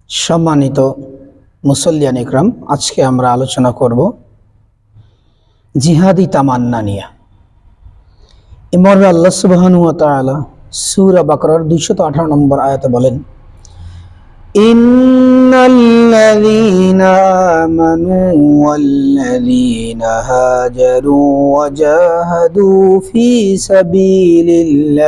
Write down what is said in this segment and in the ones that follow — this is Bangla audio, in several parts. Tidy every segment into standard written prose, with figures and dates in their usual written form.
সম্মানিত মুসল্লিয়ান ইকরাম, আজকে আমরা আলোচনা করব জিহাদি তামান্না নিয়ে। আল্লাহ সুবহানাহু ওয়া তাআলা সূরা বাকারার 218 নম্বর আয়াতে বলেন, ইন্নাল্লাযীনা আমানু ওয়াল্লাযীনা হাজারু ওয়া জাহাদু ফী সাবিলিল্লাহি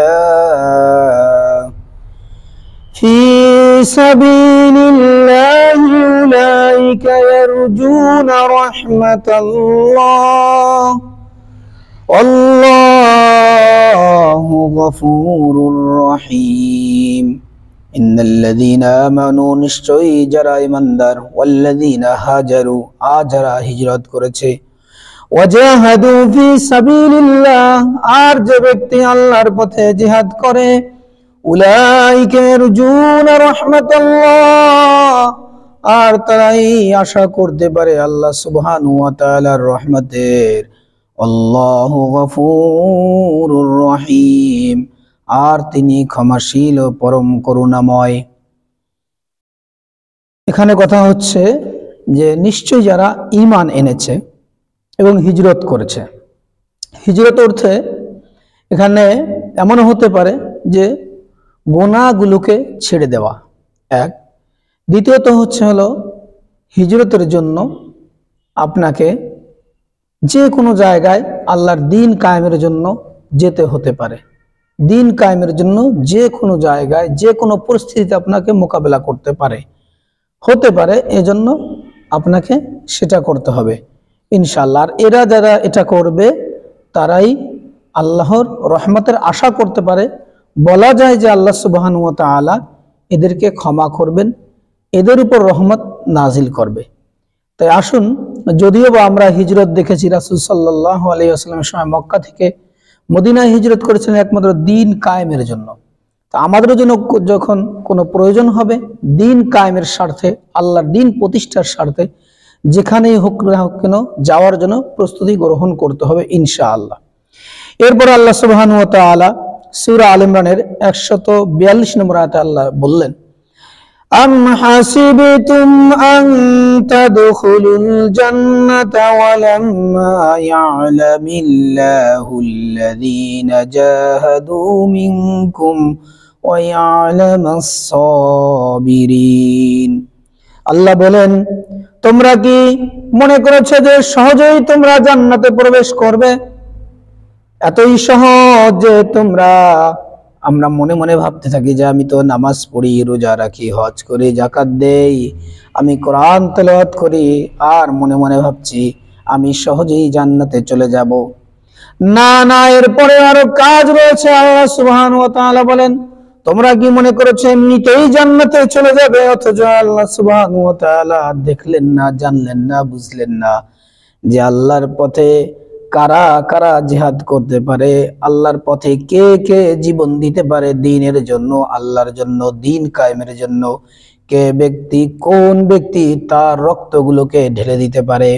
উলাইকা ইয়ারজুনা রাহমাতাল্লাহ আল্লাহু গফুরুর রহিম। ইন্নাল্লাযীনা আমানু, নিশ্চয়ই যারা ঈমানদার, ওয়াল্লাযীনা হাজারু, যারা হিজরত করেছে, ওয়াজাহাদু ফি সাবিলিল্লাহ, আর যে ব্যক্তি আল্লাহর পথে জিহাদ করে, উলাইকা ইয়ারজুনা রাহমাতাল্লাহ, আর তারাই আশা করতে পারে আল্লাহ সুবহানাহু ওয়া তাআলার রহমতের। আল্লাহু গফুরুর রহিম, আর তিনি ক্ষমাশীল ও পরম করুণাময়। এখানে কথা হচ্ছে যে নিশ্চয়ই যারা ঈমান এনেছে এবং হিজরত করেছে। হিজরত অর্থে এখানে এমন হতে পারে যে গুনাহগুলোকে ছেড়ে দেওয়া এক। দ্বিতীয়ত হলো হিজরতের জন্য আপনাকে যে কোনো জায়গায় আল্লাহর দ্বীন কায়েমের জন্য যেতে হতে পারে। দ্বীন কায়েমের জন্য যে কোনো জায়গায় যে কোনো পরিস্থিতিতে আপনাকে মোকাবেলা করতে হতে পারে, এজন্য আপনাকে সেটা করতে হবে ইনশাআল্লাহ। আর এরা যারা এটা করবে তারাই আল্লাহর রহমতের আশা করতে পারে। বলা যায় যে আল্লাহ সুবহানাহু ওয়া তাআলা এদেরকে ক্ষমা করবেন, এদের উপর রহমত নাজিল করবে। তাই আসুন, যদিও বা আমরা হিজরত দেখেছি, রাসূল সাল্লাল্লাহু আলাইহি ওয়াসাল্লামের সময় মক্কা থেকে মদিনায় হিজরত করেছিলেন একমাত্র দ্বীন কায়েমের জন্য। তা আমাদের জন্য যখন কোনো প্রয়োজন হবে দ্বীন কায়েমের স্বার্থে, আল্লাহর দ্বীন প্রতিষ্ঠার স্বার্থে, যেখানেই হোক না হোক কেন যাওয়ার জন্য প্রস্তুতি গ্রহণ করতে হবে ইনশাআল্লাহ। এরপর আল্লাহ সুবহানাহু ওয়া তাআলা সূরা আল ইমরানের 142 নম্বর আয়াতে আল্লাহ বললেন, আম হাসিবতুম আন তাদখুলুল জান্নাতা ওয়া লাম্মা ইয়া'লামিল্লাহুল্লাযীনা জাহাদু মিনকুম ওয়া ইয়া'লামাস সাবিরিন। আল্লাহ বলেন, তোমরা কি মনে করেছো যে সহজেই তোমরা জান্নাতে প্রবেশ করবে? এতই সহজ যে আমরা মনে মনে ভাবতে থাকি যে আমি তো নামাজ পড়ি, রোজা রাখি, হজ করি, যাকাত দেই, আমি কোরআন তেলাওয়াত করি, আর মনে মনে ভাবছি আমি সহজেই জান্নাতে চলে যাব। না না, এরপরে আরো কাজ রয়েছে। আল্লাহ সুবহানাহু ওয়া তাআলা বলেন, তোমরা কি মনে করেছো এমনিতেই জান্নাতে চলে যাবে? অথচ আল্লাহ সুবহানাহু ওয়া তাআলা দেখলেন না, জানলেন না, বুঝলেন না যে আল্লাহর পথে কারা কারা জিহাদ করতে পারে, আল্লাহর পথে কে কে জীবন দিতে পারে দ্বীনের জন্য, আল্লাহর জন্য, দ্বীন কায়েমের জন্য। কোন ব্যক্তি তার রক্তগুলোকে ঢেলে দিতে পারে।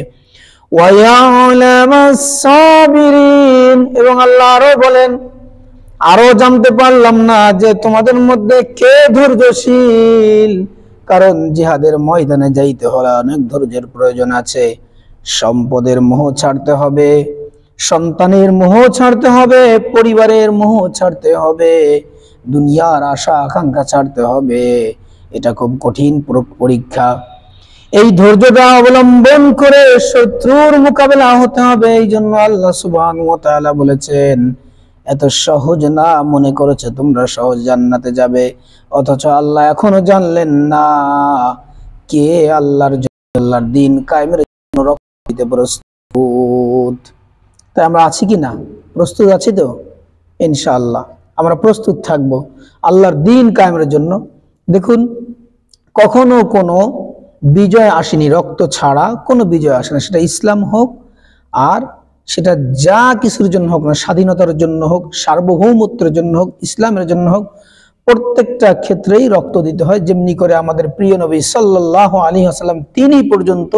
ওয়া ইয়া'লামাস সাবিরিন, এবং আল্লাহ আরো বলেন, আরো জানতে পারলাম না যে তোমাদের মধ্যে কে ধৈর্যশীল, কারণ জিহাদের ময়দানে যাইতে হলে অনেক ধৈর্যের প্রয়োজন আছে। সম্পদের মোহ ছাড়তে হবে, সন্তানের মোহ ছাড়তে হবে, পরিবারের মোহ ছাড়তে হবে, দুনিয়ার আশা আকাঙ্ক্ষা ছাড়তে হবে। এটা খুব কঠিন পরীক্ষা। এই ধৈর্যটা অবলম্বন করে শত্রুর মোকাবেলা হতে হবে। এই জন্য আল্লাহ সুবহানাহু ওয়া তাআলা বলেছেন, এত সহজ না মনে করেছো তোমরা সহজ জান্নাতে যাবে, অথচ আল্লাহ এখনো জানলেন না কে আল্লাহর দ্বীন কায়েমের জন্য রক্ত দিতে প্রস্তুত। তাই আমরা আছি কি না? প্রস্তুত আছি তো? ইনশাআল্লাহ আমরা প্রস্তুত থাকবো আল্লাহর দ্বীন কায়েমের জন্য। দেখুন, কখনো কোনো বিজয় আসেনি রক্ত ছাড়া, কোনো বিজয় আসে না, সেটা ইসলাম হোক আর সেটা যা কিছুর জন্য হোক না, স্বাধীনতার জন্য হোক, সার্বভৌমত্বের জন্য হোক, ইসলামের জন্য হোক, প্রত্যেকটা ক্ষেত্রেই রক্ত দিতে হয়। যেমনি করে আমাদের প্রিয় নবী সাল্লাল্লাহু আলাইহি ওয়াসাল্লাম তিনি পর্যন্ত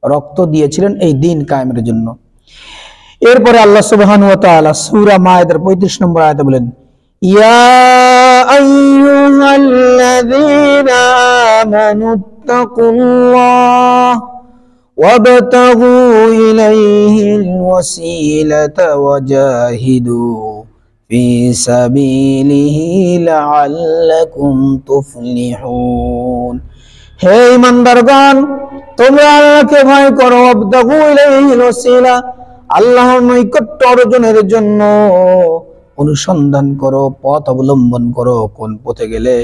রক্ত দিয়েছিলেন এই দ্বীন কায়েমের জন্য। এরপরে আল্লাহ সুবহানাহু ওয়া তাআলা সূরা মায়েদার 35 নম্বর আয়াতে বলেন, ইয়া আইয়ুহাল্লাযীনা آمنوا اتقوا الله وابتغوا إليه الوسيلة وجاهدوا في سبيله لعلكم تفلحون হে ঈমানদারগণ তোমরা আল্লাহকে ভয় করো ওয়াবতাগু ইলাইহিল ওয়াসিলা আল্লাহর নৈকট্য অর্জনের জন্য অনুসন্ধান করো পথ অবলম্বন করো কোন পথে গেলে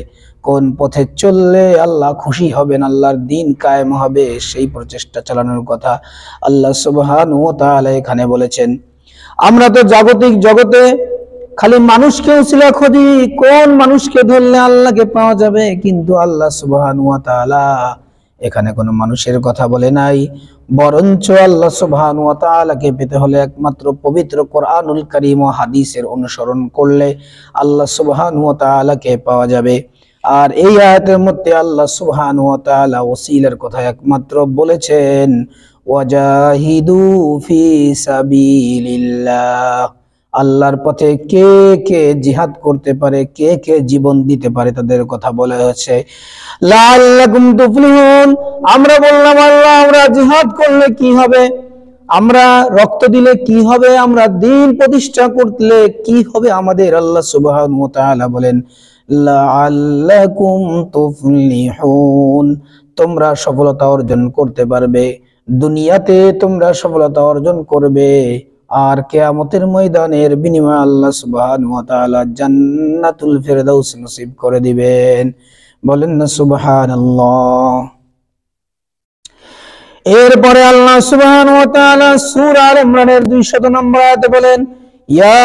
কোন পথে চললে আল্লাহ খুশি হবেন আল্লাহর দ্বীন কায়েম হবে সেই প্রচেষ্টা চালানোর কথা আল্লাহ সুবহানাহু ওয়া তাআলা এখানে বলেছেন আমরা তো জাগতিক জগতে খালি মানুষকে উসিলা খুঁজি কোন মানুষকে ধরলে আল্লাহকে পাওয়া যাবে কিন্তু আল্লাহ সুবহানাহু ওয়া তাআলা এখানে কোনো মানুষের কথা বলে নাই বরঞ্চ আল্লাহ সুবহানাহু ওয়া তাআলাকে পেতে হলে একমাত্র পবিত্র কোরআনুল কারীম ও হাদিসের অনুসরণ করলে আল্লাহ সুবহানাহু ওয়া তাআলাকে পাওয়া যাবে আর এই আয়াতের মধ্যে আল্লাহ সুবহানাহু ওয়া তাআলা ওসিলার কথা একমাত্র বলেছেন ওয়াজাহিদু ফি সাবিলিল্লাহ আল্লাহর পথে কে কে জিহাদ করতে পারে কে কে জীবন দিতে পারে তাদের কথা বলা হয়েছে লাআল্লাকুম তুফলিহুন আমরা বললাম আল্লাহ আমরা জিহাদ করলে কি হবে আমরা রক্ত দিলে কি হবে আমরা দ্বীন প্রতিষ্ঠা করলে কি হবে আমাদের আল্লাহ সুবহানাহু ওয়া তাআলা বলেন লাআল্লাকুম তুফলিহুন তোমরা সফলতা অর্জন করতে পারবে দুনিয়াতে তোমরা সফলতা অর্জন করবে আর কিয়ামতের ময়দানের বিনিময়ে আল্লাহ সুবহানাহু ওয়া তাআলা জান্নাতুল ফিরদাউস নসিব করে দিবেন বলেন না সুবহানাল্লাহ এরপরে আল্লাহ সুবহানাহু ওয়া তাআলা সূরা আল ইমরানের 200 নম্বর আয়াতে বলেন ইয়া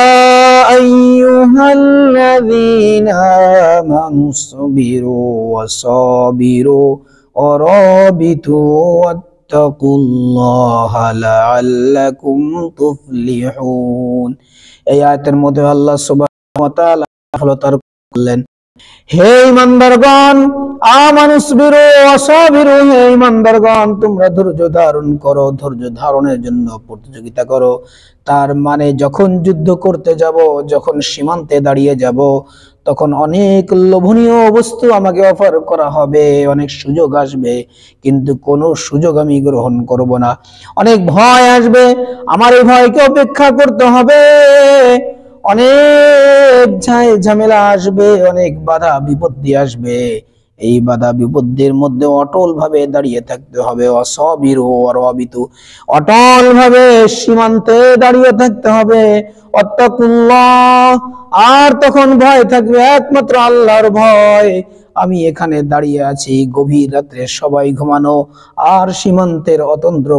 আইয়ুহাল্লাযীনা আমানুসবিরু ওয়াসাবিরু ওয়ারাবিতু ওয়াত্তাকুল্লাহা লাআল্লাকুম তুফলিহুন এই আয়াতের মধ্যে আল্লাহ সুবহানাহু ওয়া তাআলা সফলতার বললেন হে ঈমানদারগণ আমানুসবিরু ওয়াসাবিরু হে ঈমানদারগণ তোমরা ধৈর্য ধারণ করো ধৈর্য ধারণের জন্য প্রতিযোগিতা করো তার মানে যখন যুদ্ধ করতে যাব যখন সীমান্তে দাঁড়িয়ে যাব তখন অনেক লোভনীয় বস্তু আমাকে অফার করা হবে অনেক সুযোগ আসবে কিন্তু কোনো সুযোগ আমি গ্রহণ করব না অনেক ভয় আসবে আমার এই ভয়কে উপেক্ষা করতে হবে অনেক ঝামেলা আসবে অনেক বাধা বিপত্তি আসবে এই বাধা বিপত্তির মধ্যে অটল ভাবে দাঁড়িয়ে থাকতে হবে অসাবিরু ওয়ারাবিতু অটল ভাবে সীমান্তে দাঁড়িয়ে থাকতে হবে ওয়াত্তাকুল্লাহ আর তখন ভয় থাকবে একমাত্র আল্লাহর ভয় আমি এখানে দাঁড়িয়ে আছি গভীর রাত্রে সবাই ঘুমানো আর সীমান্তের অতন্ত্র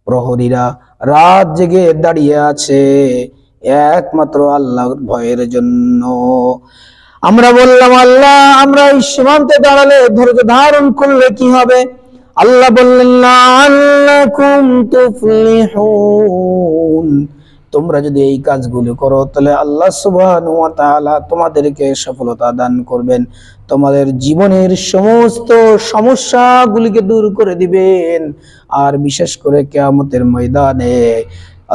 প্রহরীরা রাত জেগে দাঁড়িয়ে আছে একমাত্র আল্লাহর ভয়ের জন্য আমরা বললাম আল্লাহ আমরা এই সীমান্তে দাঁড়ালে ধৈর্য ধারণ করলে কি হবে আল্লাহ বললেন লাআল্লাকুম তুফলিহুন তোমরা যদি এই কাজগুলো করো তাহলে আল্লাহ সুবহানাহু ওয়া তাআলা তোমাদেরকে সফলতা দান করবেন তোমাদের জীবনের সমস্ত সমস্যাগুলিকে দূর করে দিবেন আর বিশেষ করে কিয়ামতের ময়দানে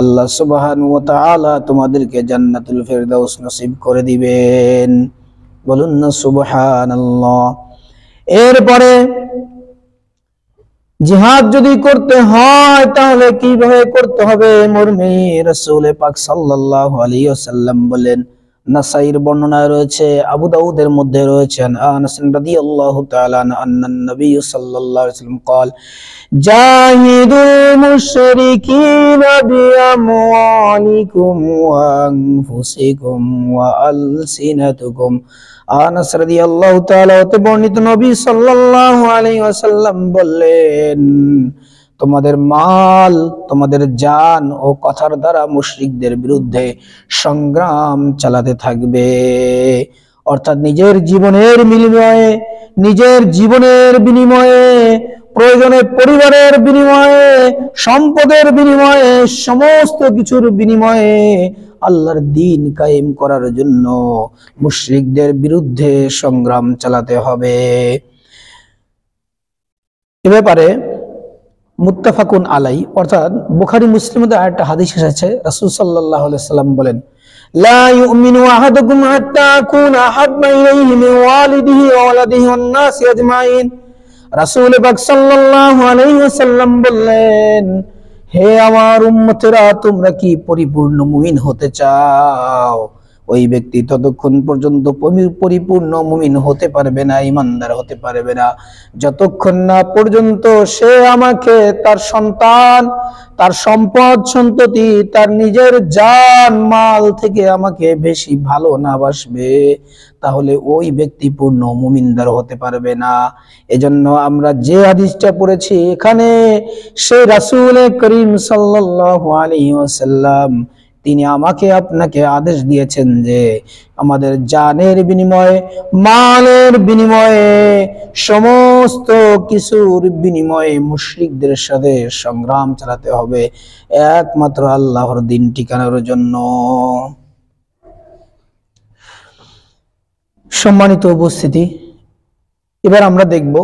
আল্লাহ সুবহানাহু ওয়া তাআলা তোমাদেরকে জান্নাতুল ফিরদাউস নসিব করে দিবেন বলুন না সুবহানাল্লাহ এরপরে জিহাদ যদি করতে হয় তাহলে কিভাবে করতে হবে মর্মে রাসূল পাক সাল্লাল্লাহু আলাইহি ওয়াসাল্লাম বলেন নাসাইর বর্ণনায় রয়েছে আবু দাউদের মধ্যে রয়েছে আনাস রাদিয়াল্লাহু তাআলা আন্নান নবী সাল্লাল্লাহু আলাইহি ওয়াসাল্লাম قال জাহিদুল মুশরিকিনা বিআমওয়ালিকুম ওয়া আনফুসিকুম ওয়া আলসিনাতুকুম আনাস রাদিয়াল্লাহু তাআলা হতে বর্ণিত নবী সাল্লাল্লাহু আলাইহি ওয়াসাল্লাম বললেন তোমাদের মাল তোমাদের জান ও কথার দ্বারা মুশরিকদের বিরুদ্ধে সংগ্রাম চালাতে থাকবে অর্থাৎ নিজের জীবনের বিনিময়ে প্রয়োজনে পরিবারের বিনিময়ে সম্পদের বিনিময়ে সমস্ত কিছুর বিনিময়ে আল্লাহর দ্বীন কায়েম করার জন্য মুশরিকদের বিরুদ্ধে সংগ্রাম চালাতে হবে এ ব্যাপারে মুত্তাফাকুন আলাই অর্থাৎ বুখারী মুসলিমে একটা হাদিস এসেছে রাসূল সাল্লাল্লাহু আলাইহি সাল্লাম বলেন লা ইউমিনু আহাদুকুম হাত্তা আকুনা আহাব্বা ইলাইহি মিন ওয়ালিদিহি ওয়া ওয়ালাদিহি ওয়ান নাসি আজমাইন। রাসূল পাক সাল্লাল্লাহু আলাইহি ওয়াসাল্লাম বললেন, হে আমার উম্মতেরা, তোমরা কি পরিপূর্ণ মুমিন হতে চাও? ওই ব্যক্তি ততক্ষণ পর্যন্ত পরিপূর্ণ মুমিন হতে পারবে না, ইমানদার হতে পারবে না, যতক্ষণ না পর্যন্ত সে আমাকে, তার সন্তান, তার সম্পদ সন্ততি, তার নিজের জান মাল থেকে আমাকে বেশি ভালো না বাসবে, তাহলে ওই ব্যক্তি পূর্ণ মুমিনদার হতে পারবে না। এজন্য আমরা যে হাদিসটা পড়েছি এখানে, সেই রাসূল করিম সাল্লাল্লাহু আলাইহি ওয়াসাল্লাম তিনি আমাকে আপনাকে আদেশ দিয়েছেন যে আমাদের জানের বিনিময়ে, মালের বিনিময়ে, সমস্ত কিছুর বিনিময়ে মুশরিকদের সাথে সংগ্রাম চালাতে হবে একমাত্র আল্লাহর দিন ঠিকানোর জন্য। সম্মানিত উপস্থিতি, এবার আমরা দেখব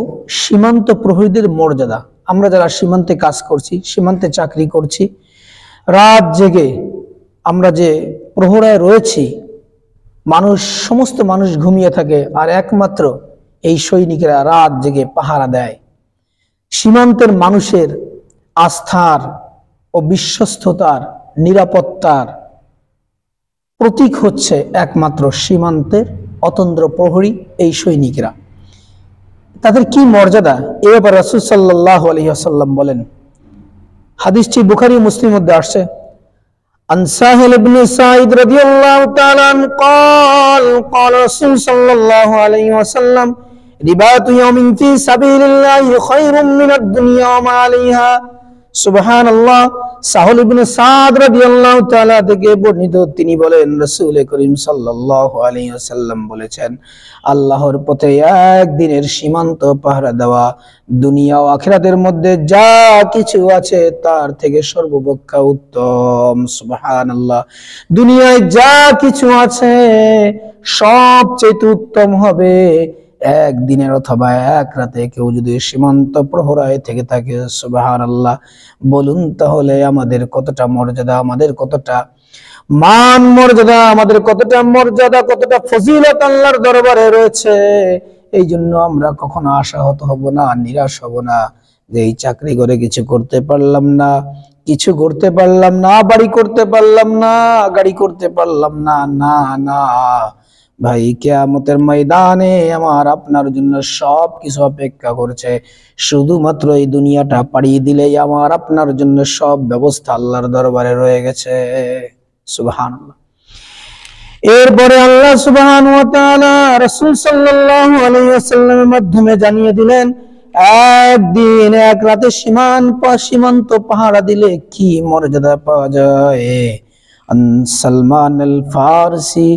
সীমান্ত প্রহরীদের মর্যাদা। আমরা যারা সীমান্তে কাজ করছি, সীমান্তে চাকরি করছি, রাত জেগে আমরা যে প্রহরায় রয়েছি, সমস্ত মানুষ ঘুমিয়ে থাকে আর একমাত্র এই সৈনিকেরা রাত জেগে পাহারা দেয়। সীমান্তের মানুষের আস্থার ও বিশ্বস্ততার, নিরাপত্তার প্রতীক হচ্ছে একমাত্র সীমান্তের অতন্দ্র প্রহরী এই সৈনিকরা। তাদের কি মর্যাদা, এ ব্যাপারে রাসূল সাল্লাল্লাহু আলাইহি ওয়াসাল্লাম বলেন, হাদিসটি বুখারী ও মুসলিমের মধ্যে আসছে। عن سهل بن سعيد رضي الله تعالى عنه قال قال رسول صلى الله عليه وسلم رباط يوم في سبيل الله خير من الدنيا وما عليها। সুবহানাল্লাহ। সাহল ইবনে সাদ রাদিয়াল্লাহু তাআলা থেকে বর্ণিত, তিনি বলেন রাসূল করিম সাল্লাল্লাহু আলাইহি ওয়াসাল্লাম বলেছেন, আল্লাহর পথে একদিনের সীমান্ত পাহারা দেওয়া দুনিয়া ও আখিরাতের মধ্যে যা কিছু আছে তার থেকে সর্বাপেক্ষা উত্তম। সুবহানাল্লাহ। দুনিয়ায় যা কিছু আছে সবচেয়ে উত্তম হবে একদিনের অথবা এক রাতে কেউ যদি সীমান্ত প্রহরায় থেকে থাকে। সুবহানাল্লাহ। বলুন তাহলে আমাদের কতটা মর্যাদা, আমাদের কতটা মান মর্যাদা, আমাদের কতটা মর্যাদা, কতটা ফজিলত আল্লাহর দরবারে রয়েছে। এই জন্য আমরা কখনো আশাহত হব না, নিরাশ হব না যে এই চাকরি করে কিছু করতে পারলাম না, কিছু করতে পারলাম না, বাড়ি করতে পারলাম না, গাড়ি করতে পারলাম না। না না ভাই, কিয়ামতের ময়দানে আমার আপনার জন্য সব কিছু অপেক্ষা করছে। শুধুমাত্র এই দুনিয়াটা পাড়ি দিলেই আমার আপনার জন্য সব ব্যবস্থা আল্লাহর দরবারে রয়ে গেছে। সুবহানাল্লাহ। এরপরে আল্লাহ সুবহানাহু ওয়া তাআলা রাসূল সাল্লাল্লাহু আলাইহি ওয়াসাল্লামের মাধ্যমে জানিয়ে দিলেন, একদিন এক রাতে সীমান্ত পাহারা দিলে কি মর্যাদা পাওয়া যায়। سلمان الفارسي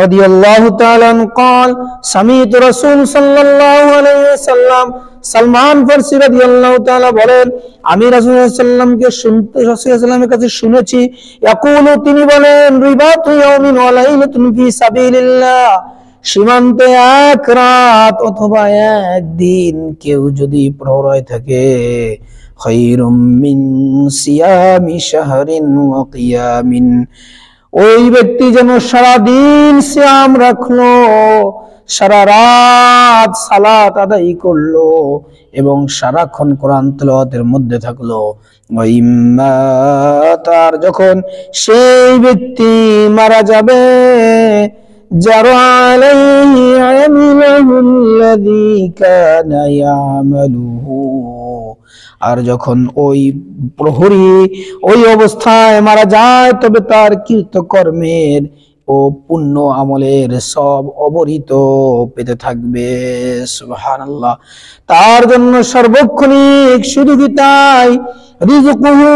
رضي الله تعالى عنه قال سمعت رسول صلى الله عليه وسلم সালমান ফারসি রাদিয়াল্লাহু তাআলা বলেন, আমি রাসূলুল্লাহ সাল্লাল্লাহু কাছে শুনেছি, ইয়াকুলু, তিনি বলেন, রিবাতু ইয়াউমিন ওয়া লাইলাতুন ফি সাবিলিল্লাহ, সীমান্তে এক রাত অথবা একদিন কেউ যদি প্রহরায় থাকে, খায়রুম মিন সিয়ামি শাহরিন ওয়া কিয়ামিন, ওই ব্যক্তি যেন সারাদিন সিয়াম রাখলো, সারা রাত সালাত আদায় করলো এবং সারাক্ষণ কোরআন তেলাওয়াতের মধ্যে থাকলো। তার যখন সেই ব্যক্তি মারা যাবে, জারা আলাইহি আমালুল্লাযী কানা ইয়ামালুহু, আর যখন ওই প্রহরী ওই অবস্থায় মারা যায়, তবে তার কৃতকর্মের ও পুণ্য আমলের সব অবহিত পেতে থাকবে। সুবহানাল্লাহ। তার জন্য সর্বক্ষণিক, শুধু কি তাই, রিজকুহু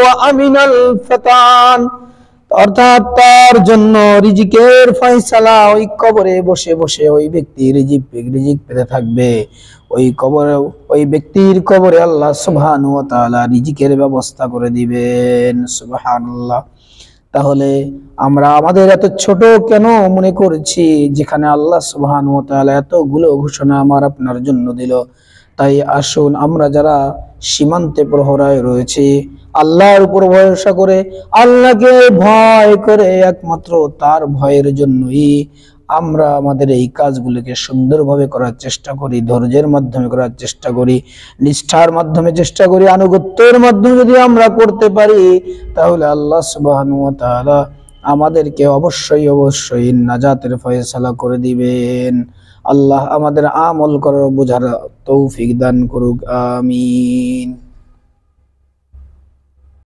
ওয়া আমিনাল ফাতান, অর্থাৎ তার জন্য রিজিকের ফয়সালা ওই কবরে বসে বসে ওই ব্যক্তি রিজিক পেতে থাকবে। ওই ব্যক্তির কবরে আল্লাহ সুবহানাহু ওয়া তাআলা রিজিকের ব্যবস্থা করে দিবেন। সুবহানাল্লাহ। তাহলে আমরা আমাদের এত ছোট কেন মনে করছি, যেখানে আল্লাহ সুবহানাহু ওয়া তাআলা এতগুলো ঘোষণা আমার আপনার জন্য দিল, তাই আসুন আমরা যারা সীমান্তে প্রহরায় রয়েছে, আল্লাহর উপর ভরসা করে, আল্লাহকে ভয় করে, একমাত্র তার ভয়ের জন্যই আমরা আমাদের এই কাজগুলোকে সুন্দরভাবে করার চেষ্টা করি, ধৈর্যের মাধ্যমে করার চেষ্টা করি, নিষ্ঠার মাধ্যমে চেষ্টা করি, আনুগত্যের মাধ্যমে যদি আমরা করতে পারি, তাহলে আল্লাহ সুবহানাহু ওয়া তাআলা আমাদেরকে অবশ্যই অবশ্যই নাজাতের ফয়সালা করে দিবেন। আল্লাহ আমাদের আমল করার বোঝার তৌফিক দান করুক, আমিন।